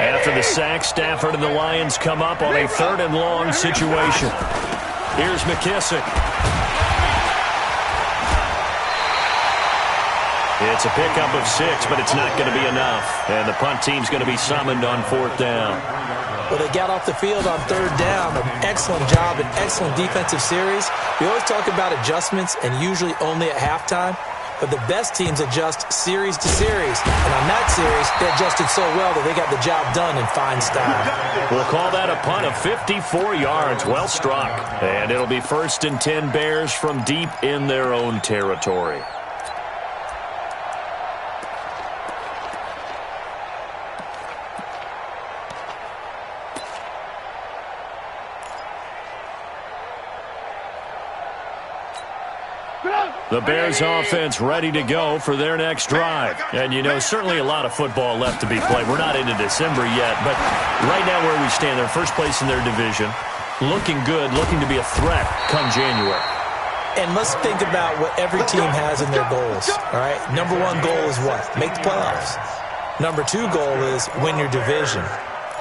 After the sack, Stafford and the Lions come up on a 3rd and long situation. Here's McKissick. It's a pickup of 6, but it's not going to be enough. And the punt team's going to be summoned on 4th down. Well, they got off the field on 3rd down. An excellent job, an excellent defensive series. We always talk about adjustments, and usually only at halftime. But the best teams adjust series to series. And on that series, they adjusted so well that they got the job done in fine style. We'll call that a punt of 54 yards. Well struck. And it'll be 1st and 10 Bears from deep in their own territory. The Bears offense ready to go for their next drive. And, you know, certainly a lot of football left to be played. We're not into December yet, but right now where we stand, they're first place in their division, looking good, looking to be a threat come January. And let's think about what every team has in their goals, all right? Number 1 goal is what? Make the playoffs. Number 2 goal is win your division.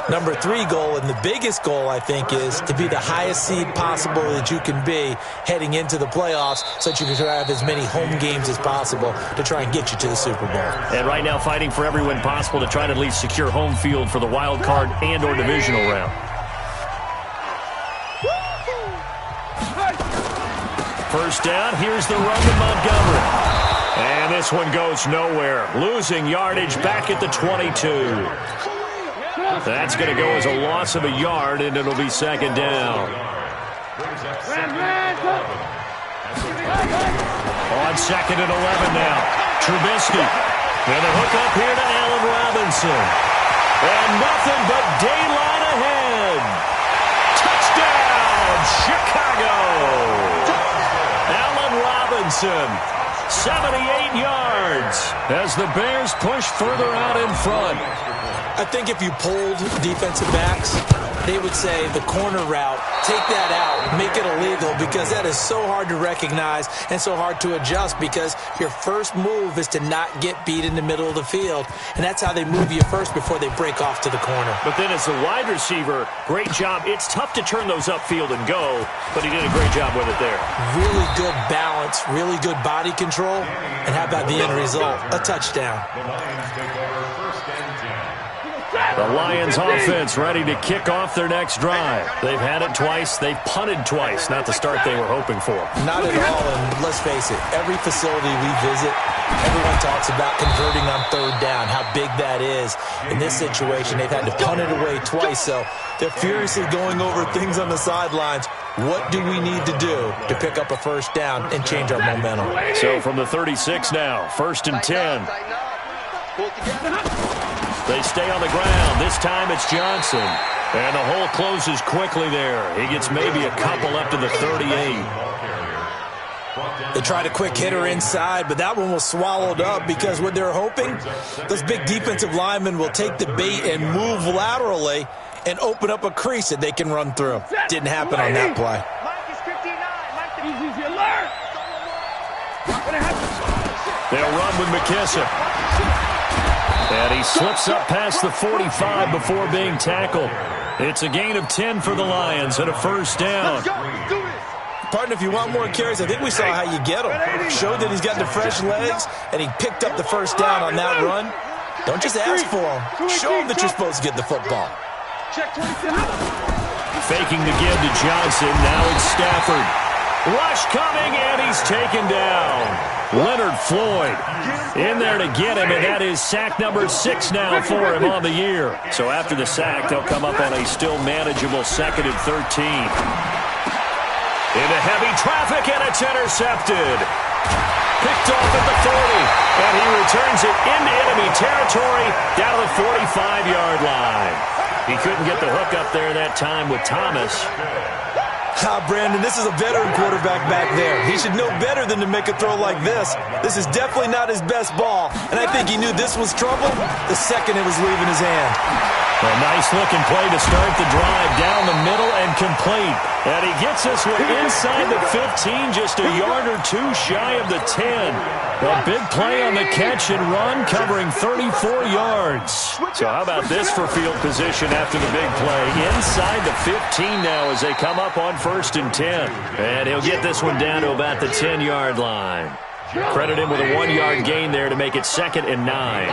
Number 3 goal, and the biggest goal, I think, is to be the highest seed possible that you can be heading into the playoffs so that you can have as many home games as possible to try and get you to the Super Bowl. And right now fighting for every win possible to try to at least secure home field for the wild card and or divisional round. First down, here's the run to Montgomery. And this one goes nowhere. Losing yardage back at the 22. That's going to go as a loss of a yard, and it'll be 2nd down. On 2nd and 11 now. Trubisky. And a hook up here to Allen Robinson. And nothing but daylight ahead. Touchdown, Chicago. Allen Robinson, 78 yards as the Bears push further out in front. I think if you polled defensive backs, they would say the corner route, take that out, make it illegal, because that is so hard to recognize and so hard to adjust, because your first move is to not get beat in the middle of the field, and that's how they move you first before they break off to the corner. But then as a wide receiver, great job. It's tough to turn those upfield and go, but he did a great job with it there. Really good balance, really good body control, and how about the end result? A touchdown. The Lions offense ready to kick off their next drive. They've had it twice. They've punted twice. Not the start they were hoping for. Not at all, and let's face it, every facility we visit, everyone talks about converting on 3rd down, how big that is. In this situation, they've had to punt it away twice, so they're furiously going over things on the sidelines. What do we need to do to pick up a 1st down and change our momentum? So from the 36 now, 1st and 10. They stay on the ground. This time it's Johnson. And the hole closes quickly there. He gets maybe a couple up to the 38. They tried a quick hitter inside, but that one was swallowed up because what they're hoping, those big defensive linemen will take the bait and move laterally and open up a crease that they can run through. Didn't happen on that play. They'll run with McKissick. And he slips up past the 45 before being tackled. It's a gain of 10 for the Lions and a 1st down. Partner, if you want more carries, I think we saw how you get him. Showed that he's got the fresh legs, and he picked up the 1st down on that run. Don't just ask for him. Show him that you're supposed to get the football. Faking the give to Johnson. Now it's Stafford. Rush coming, and he's taken down. Leonard Floyd in there to get him, and that is sack number 6 now for him on the year. So after the sack, they'll come up on a still manageable 2nd and 13. Into heavy traffic, and it's intercepted. Picked off at the 40, and he returns it into enemy territory down to the 45-yard line. He couldn't get the hook up there that time with Thomas. Brandon, this is a veteran quarterback back there. He should know better than to make a throw like this. This is definitely not his best ball, and I think he knew this was trouble the second it was leaving his hand. A nice-looking play to start the drive down the middle and complete. And he gets this one inside the 15, just a yard or two shy of the 10. A big play on the catch and run, covering 34 yards. So how about this for field position after the big play? Inside the 15 now as they come up on 1st and 10. And he'll get this one down to about the 10-yard line. Credit him with a 1-yard gain there to make it 2nd and 9.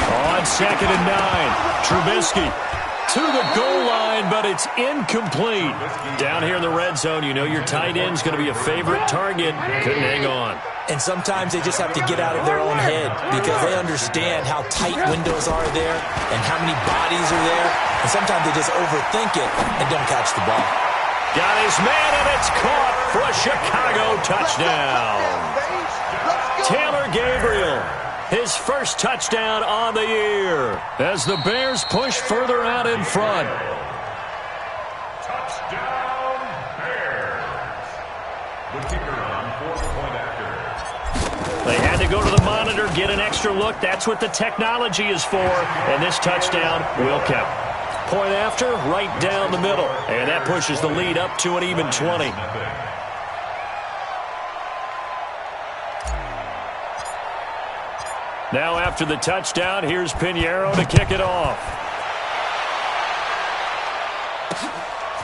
On 2nd and 9, Trubisky to the goal line, but it's incomplete. Down here in the red zone, you know your tight end's going to be a favorite target. Couldn't hang on. And sometimes they just have to get out of their own head because they understand how tight windows are there and how many bodies are there. And sometimes they just overthink it and don't catch the ball. Got his man, and it's caught for a Chicago touchdown. Taylor Gabriel, his first touchdown on the year as the Bears push further out in front. Touchdown, Bears. The kicker on 4th point after. They had to go to the monitor, get an extra look. That's what the technology is for. And this touchdown will count. Point after, right down the middle. And that pushes the lead up to an even 20. Now after the touchdown, here's Pinheiro to kick it off.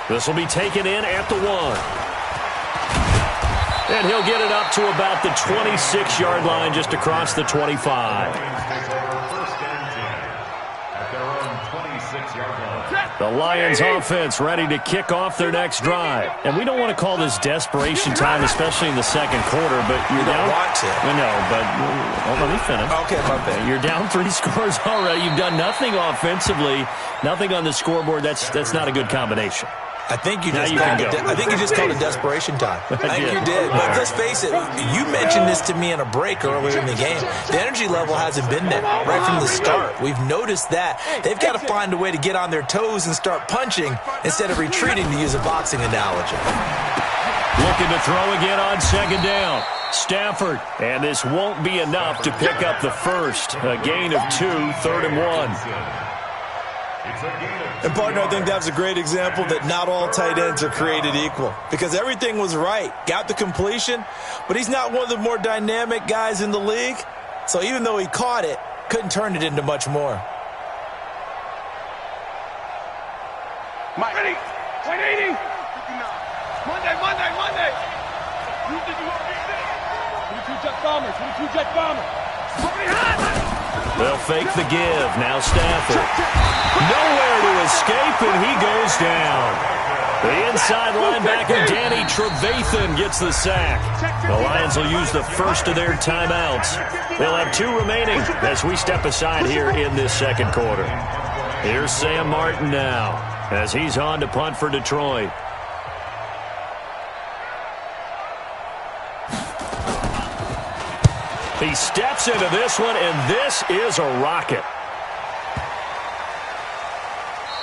This will be taken in at the 1. And he'll get it up to about the 26-yard line just across the 25. The Lions offense ready to kick off their next drive. And we don't want to call this desperation time, especially in the second quarter, but you're down. Want to. I know, but let me finish. Okay, my bad. You're down 3 scores already. You've done nothing offensively, nothing on the scoreboard. That's not a good combination. I think you just called it desperation time. I think you did. But let's face it, you mentioned this to me in a break earlier in the game. The energy level hasn't been there right from the start. We've noticed that. They've got to find a way to get on their toes and start punching instead of retreating, to use a boxing analogy. Looking to throw again on 2nd down. Stafford. And this won't be enough to pick up the first. A gain of 2, 3rd and 1. And, partner, I think that's a great example that not all tight ends are created equal because everything was right. Got the completion, but he's not one of the more dynamic guys in the league. So even though he caught it, couldn't turn it into much more. Mike. Ready. 180. Monday. You think you want to beat this? 22 jet bombers. They'll fake the give. Now Stafford. Nowhere to escape, and he goes down. The inside linebacker, Danny Trevathan, gets the sack. The Lions will use the first of their timeouts. They'll have 2 remaining as we step aside here in this second quarter. Here's Sam Martin now as he's on to punt for Detroit. He steps into this one, and this is a rocket.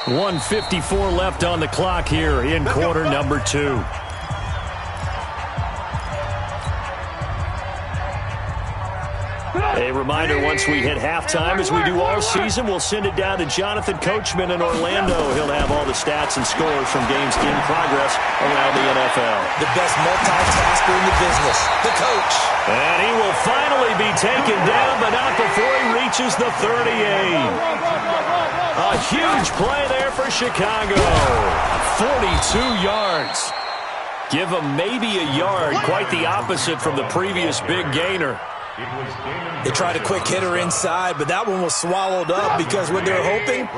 1:54 left on the clock here in quarter number 2. A reminder, once we hit halftime, as we do all season, we'll send it down to Jonathan Coachman in Orlando. He'll have all the stats and scores from games in progress around the NFL. The best multitasker in the business, the coach. And he will finally be taken down, but not before he reaches the 38. A huge play there for Chicago. 42 yards. Give him maybe a yard, quite the opposite from the previous big gainer. They tried a quick hitter inside, but that one was swallowed up because what they're hoping,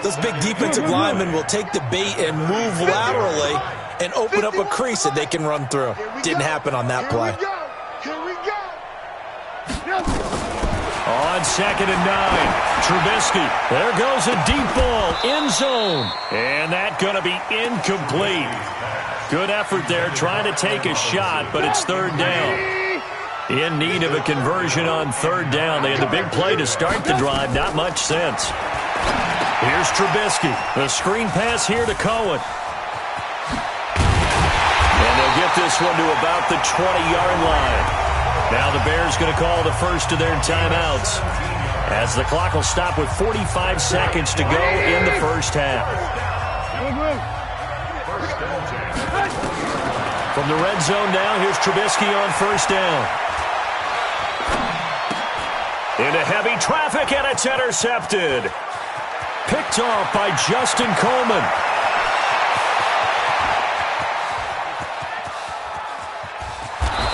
those big defensive linemen will take the bait and move laterally and open up a crease that they can run through. Didn't happen on that play. On 2nd and 9, Trubisky. There goes a deep ball, end zone. And that going to be incomplete. Good effort there, trying to take a shot, but it's 3rd down. In need of a conversion on 3rd down. They had the big play to start the drive. Not much sense. Here's Trubisky. The screen pass here to Cohen. And they'll get this one to about the 20-yard line. Now the Bears going to call the first of their timeouts, as the clock will stop with 45 seconds to go in the first half. From the red zone now, here's Trubisky on first down. Into heavy traffic, and it's intercepted. Picked off by Justin Coleman.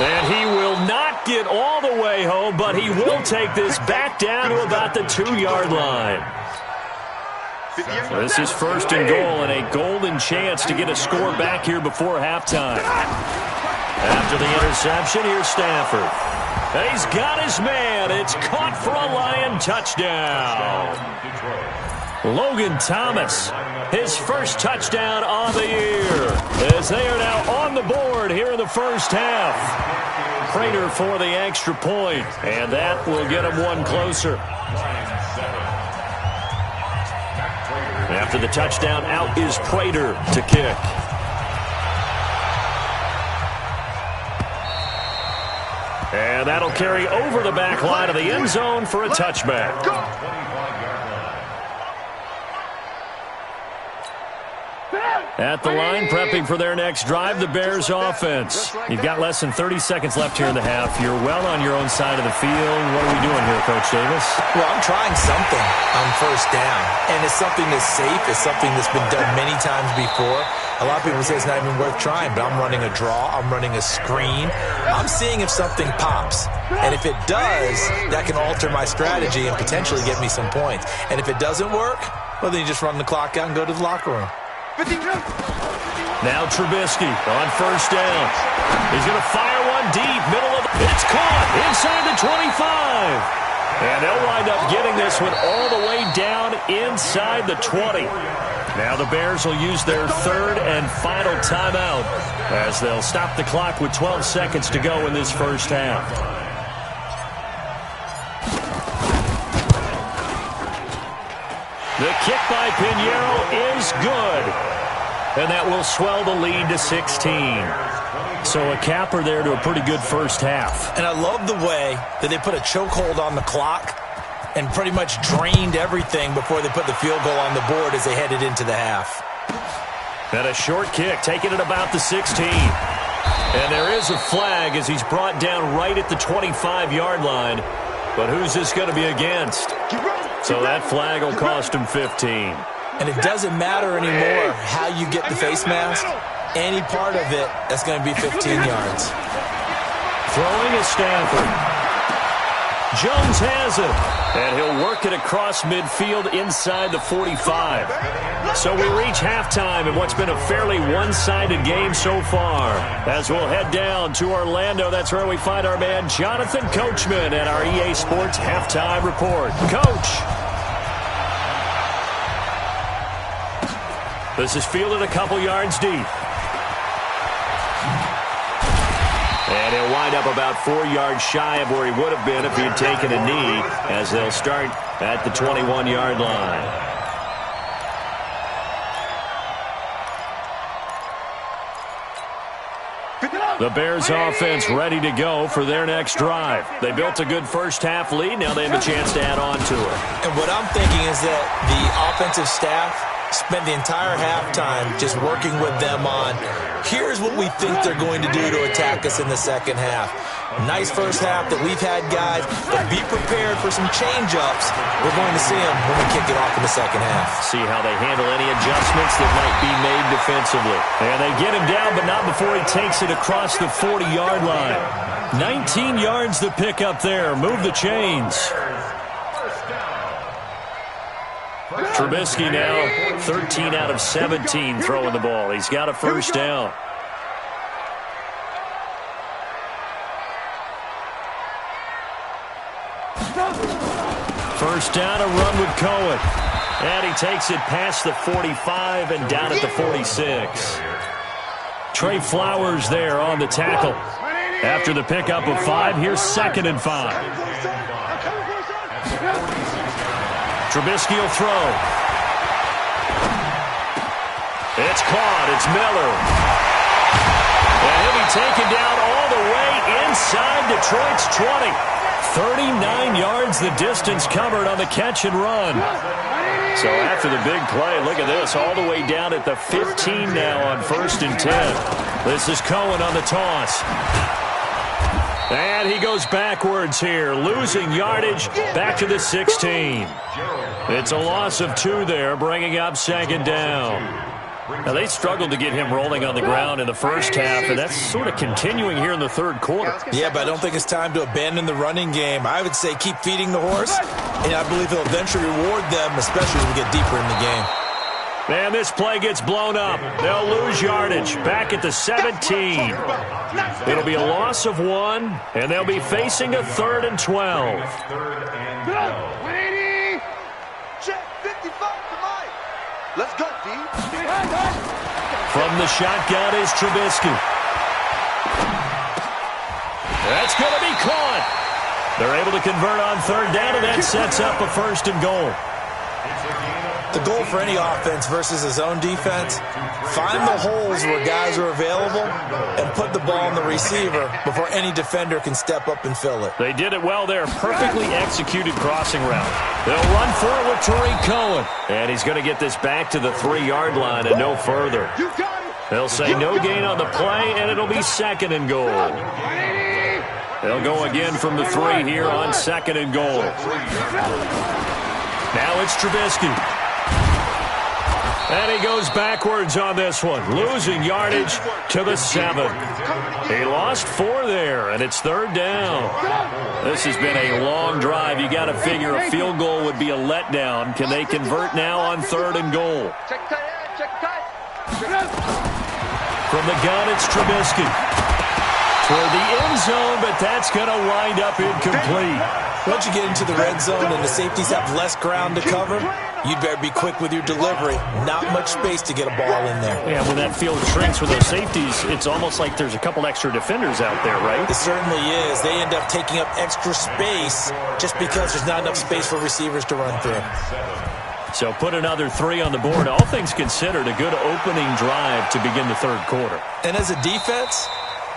And he will not get all the way home, but he will take this back down to about the 2-yard line. This is first and goal, and a golden chance to get a score back here before halftime. After the interception, here's Stafford. And he's got his man. It's caught for a Lion touchdown. Logan Thomas, his first touchdown on the year, as they are now on the board here in the first half. Prater for the extra point, and that will get him one closer. After the touchdown, out is Prater to kick. And that'll carry over the back line of the end zone for a touchback. At the line, prepping for their next drive, the Bears offense. You've got less than 30 seconds left here in the half. You're well on your own side of the field. What are we doing here, Coach Davis? Well, I'm trying something on first down, and it's something that's safe. It's something that's been done many times before. A lot of people say it's not even worth trying, but I'm running a draw. I'm running a screen. I'm seeing if something pops. And if it does, that can alter my strategy and potentially get me some points. And if it doesn't work, well, then you just run the clock out and go to the locker room. Now Trubisky on first down. He's going to fire one deep, middle of the... It's caught inside the 25. And they'll wind up getting this one all the way down inside the 20. Now the Bears will use their third and final timeout, as they'll stop the clock with 12 seconds to go in this first half. The kick by Pinheiro is good. And that will swell the lead to 16. So a capper there to a pretty good first half. And I love the way that they put a chokehold on the clock and pretty much drained everything before they put the field goal on the board as they headed into the half. And a short kick, taking it about the 16. And there is a flag as he's brought down right at the 25-yard line. But who's this going to be against? So that flag will cost him 15. And it doesn't matter anymore how you get the face mask. Any part of it, that's going to be 15 yards. Throwing is Stafford. Jones has it. And he'll work it across midfield inside the 45. So we reach halftime in what's been a fairly one-sided game so far. As we'll head down to Orlando, that's where we find our man Jonathan Coachman at our EA Sports Halftime Report. Coach. This is fielded a couple yards deep. And he'll wind up about 4 yards shy of where he would have been if he had taken a knee, as they'll start at the 21-yard line. The Bears offense ready to go for their next drive. They built a good first-half lead. Now they have a chance to add on to it. And what I'm thinking is that the offensive staff spent the entire halftime just working with them on, here's what we think they're going to do to attack us in the second half. Nice first half that we've had, guys, but be prepared for some change-ups. We're going to see them when we kick it off in the second half. See how they handle any adjustments that might be made defensively. And they get him down, but not before he takes it across the 40-yard line. 19 yards to pick up there. Move the chains. Trubisky now 13 out of 17 throwing the ball. He's got a first down. First down, a run with Cohen. And he takes it past the 45 and down at the 46. Trey Flowers there on the tackle. After the pickup of 5, here's 2nd and 5. Trubisky will throw. It's caught. It's Miller. And he'll be taken down all the way inside Detroit's 20. 39 yards the distance covered on the catch and run. So after the big play, look at this, all the way down at the 15 now on 1st and 10. This is Cohen on the toss. And he goes backwards here, losing yardage back to the 16. It's a loss of 2 there, bringing up 2nd down. Now, they struggled to get him rolling on the ground in the first half, and that's sort of continuing here in the 3rd quarter. Yeah, but I don't think it's time to abandon the running game. I would say keep feeding the horse, and I believe he'll eventually reward them, especially as we get deeper in the game. And this play gets blown up. They'll lose yardage back at the 17. It'll be a loss of 1, and they'll be facing a 3rd and 12. Let's go, D. From the shotgun is Trubisky. That's going to be caught. They're able to convert on 3rd down, and that sets up a 1st and goal. The goal for any offense versus his own defense, find the holes where guys are available and put the ball in the receiver before any defender can step up and fill it. They did it well there. Perfectly executed crossing route. They'll run for it with Tariq Cohen. And he's going to get this back to the 3-yard line and no further. They'll say no gain on the play, and it'll be 2nd and goal. They'll go again from the 3 here on 2nd and goal. Now it's Trubisky. And he goes backwards on this one, losing yardage to the 7. He lost 4 there, and it's 3rd down. This has been a long drive. You got to figure a field goal would be a letdown. Can they convert now on 3rd and goal? From the gun, it's Trubisky. Toward the end zone, but that's going to wind up incomplete. Once you get into the red zone and the safeties have less ground to cover, you'd better be quick with your delivery. Not much space to get a ball in there. Yeah, when that field shrinks with those safeties, it's almost like there's a couple extra defenders out there, right? It certainly is. They end up taking up extra space just because there's not enough space for receivers to run through. So put another 3 on the board. All things considered, a good opening drive to begin the 3rd quarter. And as a defense,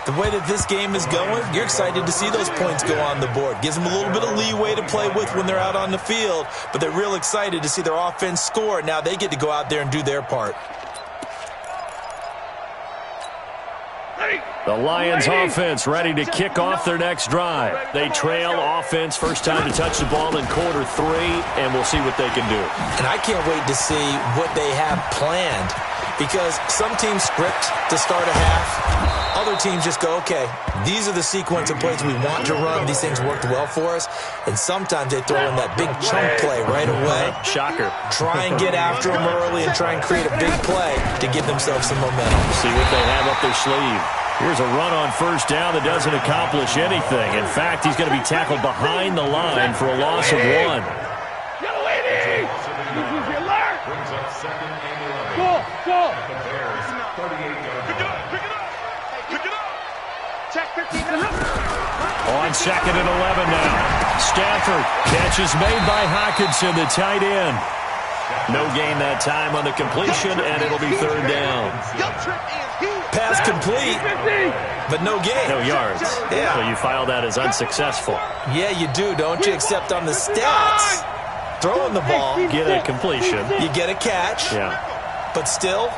the way that this game is going, you're excited to see those points go on the board. Gives them a little bit of leeway to play with when they're out on the field, but they're real excited to see their offense score. Now they get to go out there and do their part. The Lions offense ready to kick off their next drive. They trail offense, first time to touch the ball in quarter 3, and we'll see what they can do. And I can't wait to see what they have planned, because some teams script to start a half. Other teams just go, okay, these are the sequence of plays we want to run. These things worked well for us. And sometimes they throw in that big chunk play right away. Shocker. Try and get after them early and try and create a big play to give themselves some momentum. See what they have up their sleeve. Here's a run on 1st down that doesn't accomplish anything. In fact, he's going to be tackled behind the line for a loss of 1. On 2nd and 11 now. Stafford, catch is made by Hockenson, the tight end. No gain that time on the completion, and it'll be 3rd down. Pass complete, but no gain. No yards. Yeah. So you file that as unsuccessful. Yeah, you do, don't you? Except on the stats, throwing the ball, Get a completion. you get a catch, Yeah. but still,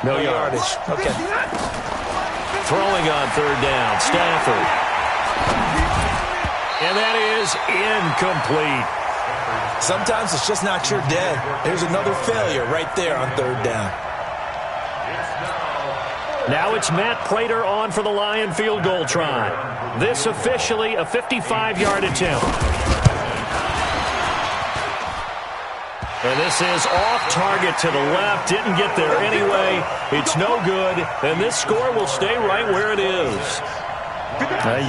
No yardage. Okay. Throwing on 3rd down, Stafford. And that is incomplete. Sometimes it's just not your day. There's another failure right there on 3rd down. Now it's Matt Prater on for the Lion field goal try. This officially a 55-yard attempt. And this is off target to the left. Didn't get there anyway. It's no good. And this score will stay right where it is.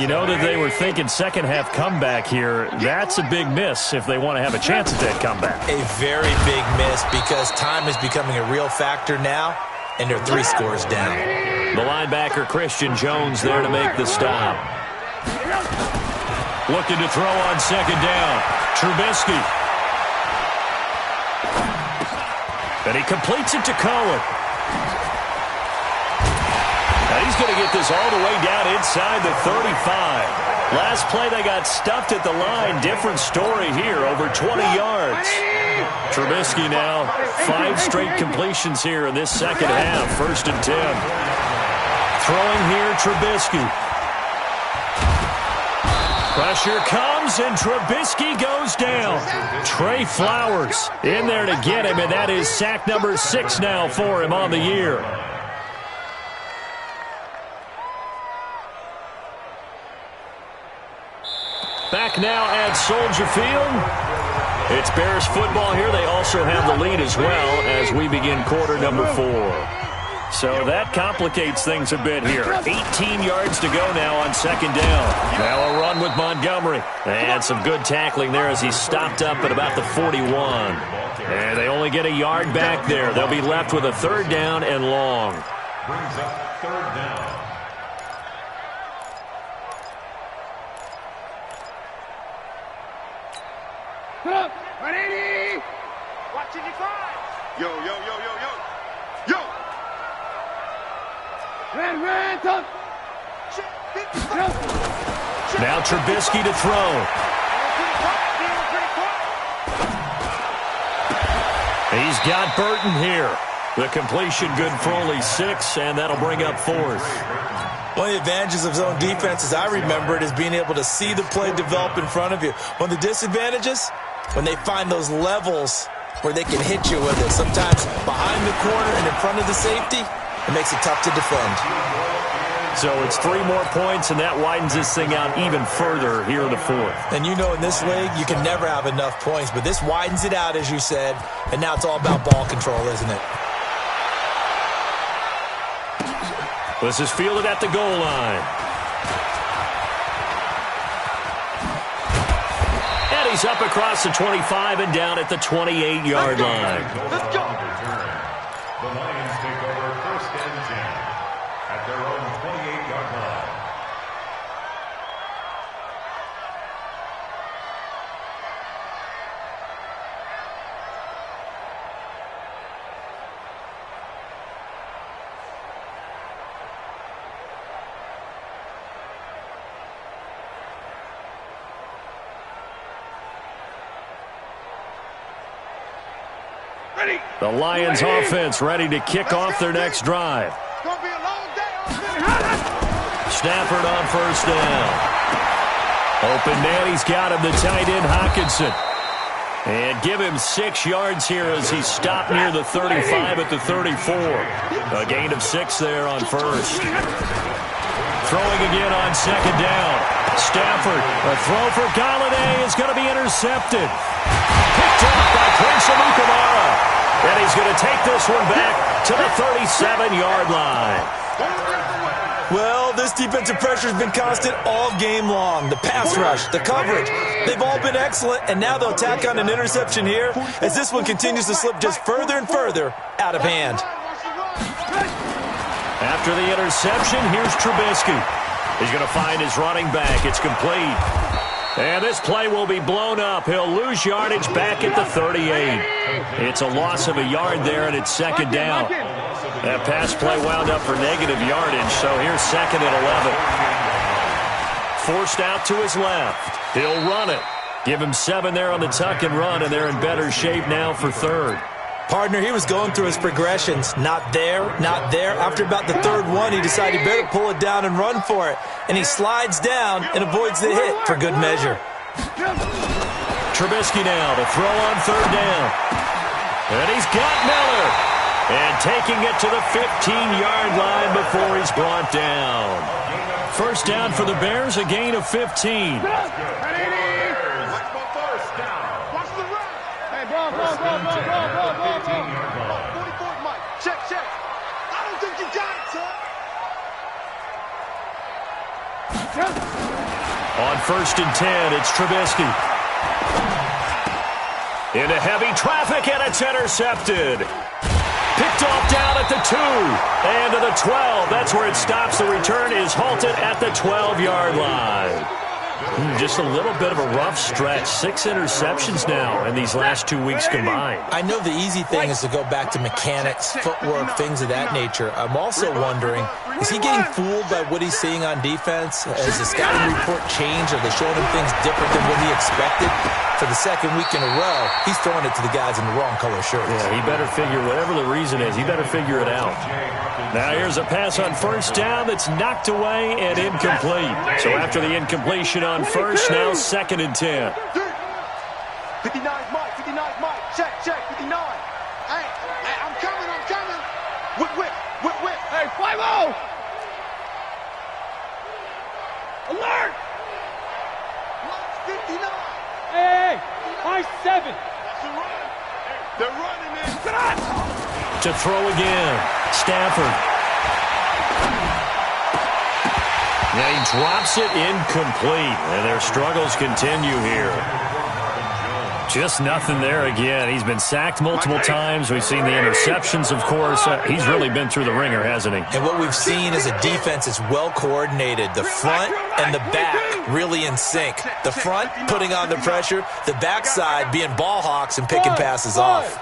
You know that they were thinking second half comeback here. That's a big miss if they want to have a chance at that comeback. A very big miss because time is becoming a real factor now, and they're 3 scores down. The linebacker Christian Jones there to make the stop. Looking to throw on 2nd down. Trubisky. And he completes it to Cohen. And He's going to get this all the way down inside the 35. Last play, they got stuffed at the line. Different story here, over 20 yards. Trubisky now, 5 straight completions here in this second half. 1st and 10. Throwing here, Trubisky. Pressure comes, and Trubisky goes down. Trey Flowers in there to get him, and that is sack number 6 now for him on the year. Back now at Soldier Field. It's Bears football here. They also have the lead as well as we begin quarter number 4. So that complicates things a bit here. 18 yards to go now on 2nd down. Now a run with Montgomery. And some good tackling there as he stopped up at about the 41. And they only get a yard back there. They'll be left with a 3rd down and long. Brings up 3rd down. Ready? Watching you fly. Yo, yo, yo, yo, yo. Yo! Red, top. Now Trubisky to throw. He's got Burton here. The completion good for only 6, and that'll bring up 4th. One of the advantages of zone defense, as I remember it, is being able to see the play develop in front of you. One of the disadvantages, when they find those levels where they can hit you with it. Sometimes behind the corner and in front of the safety, it makes it tough to defend. So it's 3 more points, and that widens this thing out even further here in the 4th. And you know in this league, you can never have enough points, but this widens it out, as you said, and now it's all about ball control, isn't it? This is fielded at the goal line. And he's up across the 25 and down at the 28-yard line. Let's go. The Lions take over 1st and 10 at their own 28-yard line. The Lions offense ready to kick off their next drive. It's going to be a long day. Stafford on 1st down. Open man, he's got him, the tight end Hockenson. And give him 6 yards here as he stopped near the 35 at the 34. A gain of 6 there on 1st. Throwing again on 2nd down. Stafford, a throw for Galladay is going to be intercepted. Picked up by Prince Amukamara. And he's going to take this one back to the 37-yard line. Well, this defensive pressure has been constant all game long. The pass rush, the coverage, they've all been excellent, and now they'll tack on an interception here as this one continues to slip just further and further out of hand. After the interception, here's Trubisky. He's going to find his running back. It's complete. And this play will be blown up. He'll lose yardage back at the 38. It's a loss of a yard there, and it's 2nd down. That pass play wound up for negative yardage, so here's 2nd and 11. Forced out to his left. He'll run it. Give him 7 there on the tuck and run, and they're in better shape now for 3rd. Partner, he was going through his progressions. Not there, not there. After about the 3rd one, he decided he better pull it down and run for it. And he slides down and avoids the hit for good measure. Trubisky now to throw on 3rd down. And he's got Miller. And taking it to the 15-yard line before he's brought down. 1st down for the Bears, a gain of 15. Check. I don't think you got it, son. On 1st and 10, it's Trubisky. Into heavy traffic, and it's intercepted. Picked off down at the 2 and to the 12. That's where it stops. The return is halted at the 12-yard line. Just a little bit of a rough stretch. 6 interceptions now in these last 2 weeks combined. I know the easy thing is to go back to mechanics, footwork, things of that nature. I'm also wondering Is he getting fooled by what he's seeing on defense? Has the scouting report changed? Are they showing him things different than what he expected? For the second week in a row, he's throwing it to the guys in the wrong color shirts. Yeah, he better figure, whatever the reason is, he better figure it out. Now here's a pass on first down that's knocked away and incomplete. So after the incompletion on first, now 2nd and 10. 59 Mike, 59 Mike. Check, 59. Hey, I'm coming. Whip. Hey, 5-0. Alert. Mike's 59. Hey, 5-7. That's a run. They're running it. Get on. To throw again, Stafford. Now he drops it incomplete, and their struggles continue here. Just nothing there again. He's been sacked multiple times. We've seen the interceptions, of course. He's really been through the ringer, hasn't he? And what we've seen is a defense that's well coordinated. The front and the back really in sync. The front putting on the pressure, the backside being ball hawks and picking passes off.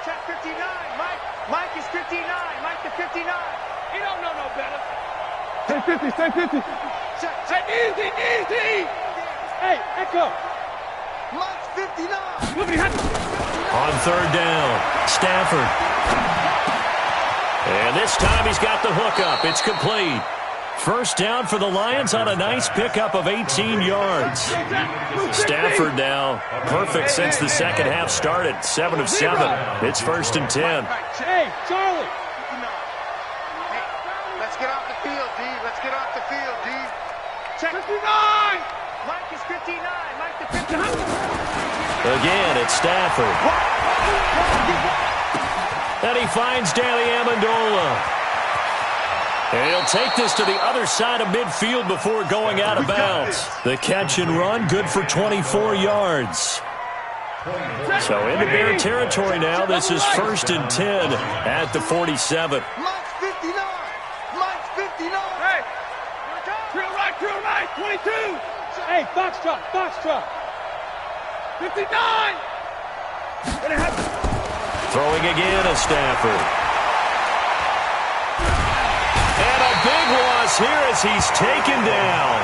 Check 59. Mike is 59. Mike the 59. He don't know no better. Stay 50. Check. Easy. Hey, Echo. Mike's 59. On 3rd down, Stafford. And this time he's got the hook up. It's complete. First down for the Lions on a nice pickup of 18 yards. Stafford now perfect since the second half started. 7 of 7. It's 1st and 10. Hey, Charlie. Let's get off the field, D. Check 59. Mike is 59. Mike the 59. Again, it's Stafford. And he finds Danny Amendola. And he'll take this to the other side of midfield before going out of bounds. The catch and run, good for 24 yards. So into Bear territory now. This is 1st and 10 at the 47. Mike's 59. Mike's 59. Hey, drill right, 22. Hey, Foxtrot. 59. Throwing again is Stafford. And a big loss here as he's taken down.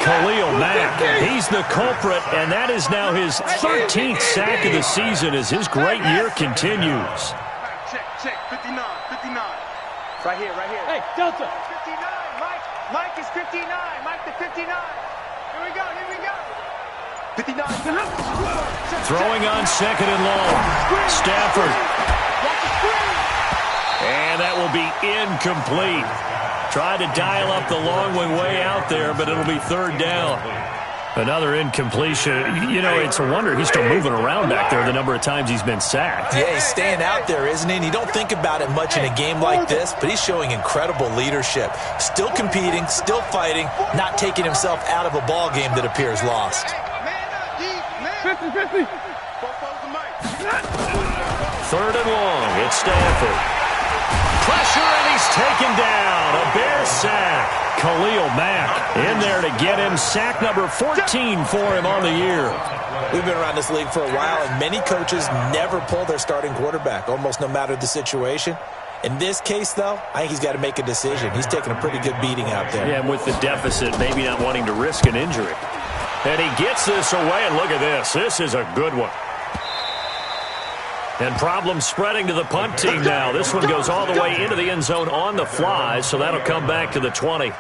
Khalil Mack, he's the culprit, and that is now his 13th sack of the season as his great year continues. Check, 59. Right here. Hey, Delta. 59, Mike is 59. Mike the 59. Here we go. 59. Throwing on 2nd and long. Stafford. And that will be incomplete. Tried to dial up the long way out there, but it'll be 3rd down. Another incompletion. You know, it's a wonder he's still moving around back there the number of times he's been sacked. Yeah, he's staying out there, isn't he? And you don't think about it much in a game like this, but he's showing incredible leadership. Still competing, still fighting, not taking himself out of a ball game that appears lost. 50. 3rd and long. It's Stafford. Pressure, and he's taken down. A Bear sack. Khalil Mack in there to get him. Sack number 14 for him on the year. We've been around this league for a while, and many coaches never pull their starting quarterback, almost no matter the situation. In this case, though, I think he's got to make a decision. He's taking a pretty good beating out there. Yeah, and with the deficit, maybe not wanting to risk an injury. And he gets this away, and look at this. This is a good one. And problems spreading to the punt team now. This one goes all the way into the end zone on the fly, so that'll come back to the 20.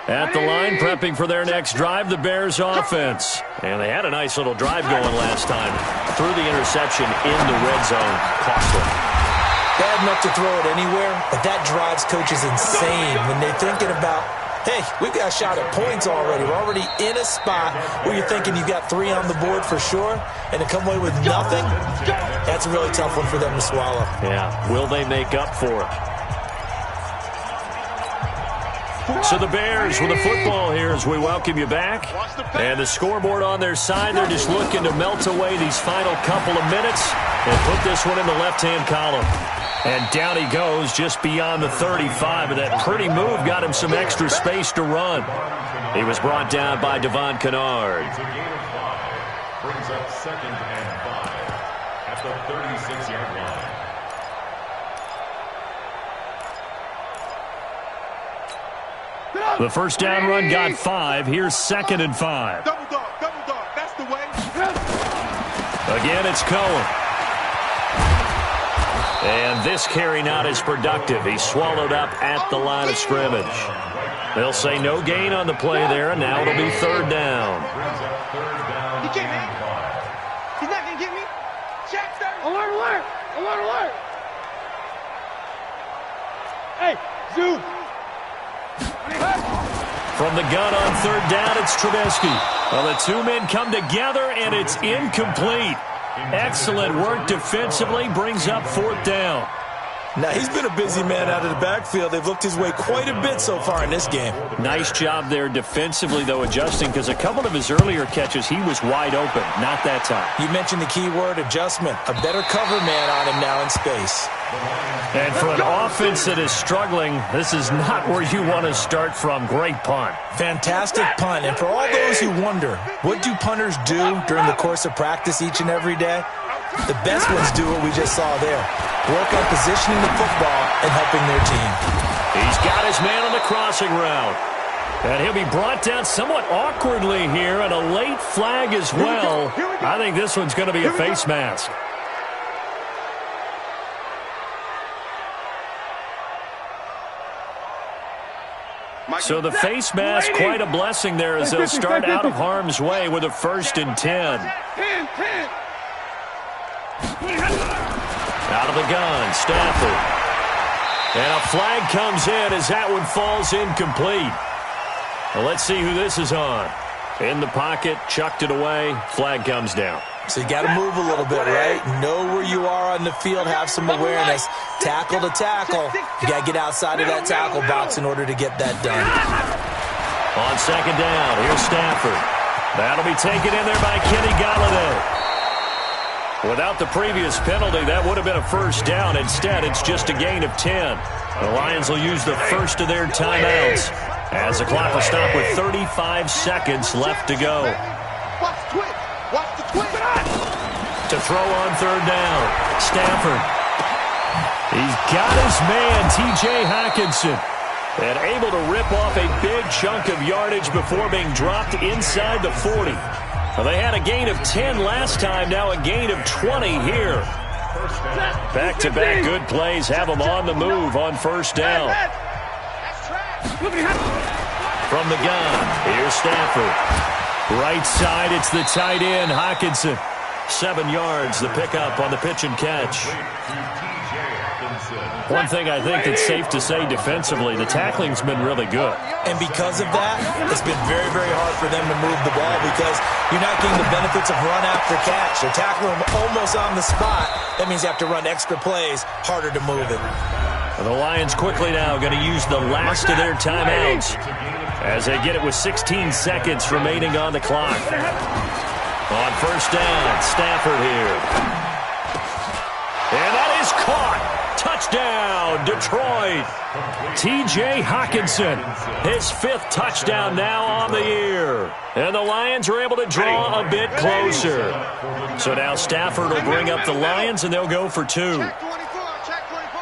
At the line, prepping for their next drive, the Bears offense. And they had a nice little drive going last time. Threw the interception in the red zone. Costly. Bad enough to throw it anywhere, but that drives coaches insane when they're thinking about, hey, we've got a shot at points already. We're already in a spot where you're thinking you got 3 on the board for sure, and to come away with nothing, that's a really tough one for them to swallow. Yeah, will they make up for it? So the Bears with the football here as we welcome you back. And the scoreboard on their side, they're just looking to melt away these final couple of minutes and put this one in the left-hand column. And down he goes just beyond the 35, and that pretty move got him some extra space to run. He was brought down by Devon Kennard. It's a gain of 5. Brings up 2nd and 5 at the 36-yard line. The first down run got 5. Here's 2nd and 5. Double dog, that's the way. Again, it's Cohen. And this carry not as productive. He's swallowed up at the line of scrimmage. They'll say no gain on the play there, and now it'll be 3rd down. He can't hang. He's not going to get me. Check, sir. Alert, alert. Alert, alert. Hey, zoom. From the gun on 3rd down, it's Trubisky. Well, the two men come together, and it's incomplete. Excellent work defensively, brings up 4th down. Now, he's been a busy man out of the backfield. They've looked his way quite a bit so far in this game. Nice job there defensively, though, adjusting, because a couple of his earlier catches, he was wide open. Not that time. You mentioned the key word, adjustment. A better cover man on him now in space. And for an offense that is struggling, this is not where you want to start from. Great punt. Fantastic punt. And for all those who wonder, what do punters do during the course of practice each and every day? The best ones do what we just saw there. Work on positioning the football and helping their team. He's got his man on the crossing route. And he'll be brought down somewhat awkwardly here, and a late flag as well. I think this one's going to be a face mask. So the face mask, quite a blessing there as they'll start out of harm's way with a 1st and 10. 10. Out of the gun, Stafford. And a flag comes in as that one falls incomplete. Well, let's see who this is on. In the pocket, chucked it away, flag comes down. So you got to move a little bit, right? Know where you are on the field, have some awareness. Tackle to tackle. You got to get outside of that tackle box in order to get that done. On 2nd down, here's Stafford. That'll be taken in there by Kenny Golladay. Without the previous penalty, that would have been a 1st down. Instead, it's just a gain of 10. The Lions will use the first of their timeouts as the clock will stop with 35 seconds left to go. Watch the twitch. Watch the twitch. To throw on 3rd down, Stafford. He's got his man, T.J. Hockenson, and able to rip off a big chunk of yardage before being dropped inside the 40. Well, they had a gain of 10 last time, now a gain of 20 here. Back-to-back good plays have them on the move on 1st down. From the gun, here's Stafford. Right side, it's the tight end, Hockenson. 7 yards, the pickup on the pitch and catch. One thing I think that's safe to say defensively, the tackling's been really good. And because of that, it's been very, very hard for them to move the ball because you're not getting the benefits of run after catch. They're tackling them almost on the spot. That means you have to run extra plays, harder to move it. The Lions quickly now going to use the last of their timeouts as they get it with 16 seconds remaining on the clock. On 1st down, Stafford here. And that is caught. Touchdown, Detroit. T.J. Hockenson, his 5th touchdown now on the year. And the Lions are able to draw a bit closer. So now Stafford will bring up the Lions, and they'll go for 2. Check 24. Check 24.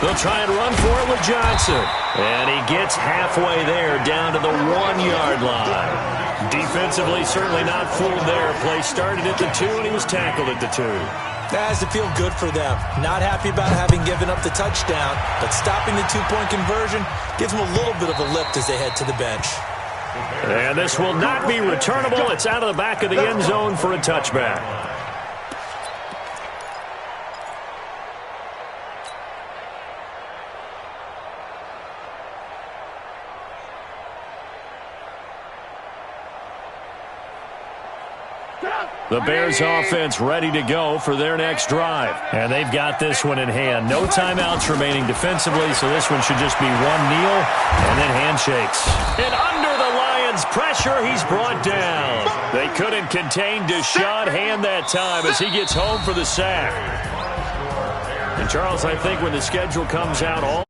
They'll try and run for it with Johnson. And he gets halfway there, down to the 1-yard line. Defensively, certainly not fooled there. Play started at the 2, and he was tackled at the 2. That has to feel good for them. Not happy about having given up the touchdown, but stopping the 2-point conversion gives them a little bit of a lift as they head to the bench. And this will not be returnable. It's out of the back of the end zone for a touchback. The Bears offense ready to go for their next drive. And they've got this one in hand. No timeouts remaining defensively, so this one should just be one kneel and then handshakes. And under the Lions' pressure, he's brought down. They couldn't contain Deshaun Hand that time as he gets home for the sack. And Charles, I think when the schedule comes out, all